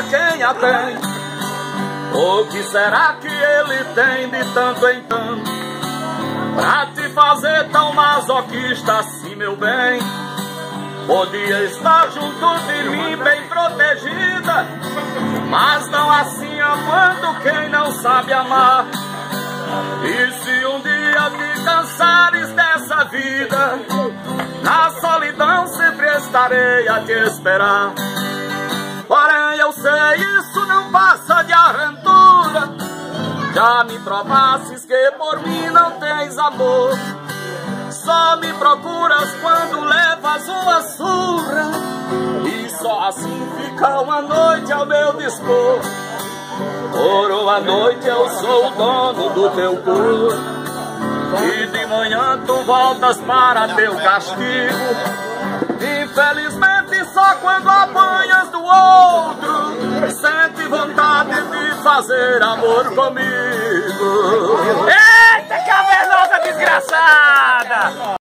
quem a tem. O que será que ele tem de tanto em tanto pra te fazer tão masoquista assim, meu bem? Podia estar junto de mim bem protegida, mas não assim amando quem não sabe amar. E se um dia te cansares dessa vida, na solidão sempre estarei a te esperar. Porém eu sei, isso não passa de aventura. Já me provasses que por mim não tens amor. Só me procuras quando levas uma surra, e só assim fica uma noite ao meu dispor. Por uma noite eu sou o dono do teu corpo, e de manhã tu voltas para teu castigo. Infelizmente só quando apanhas do outro sente vontade de fazer amor comigo.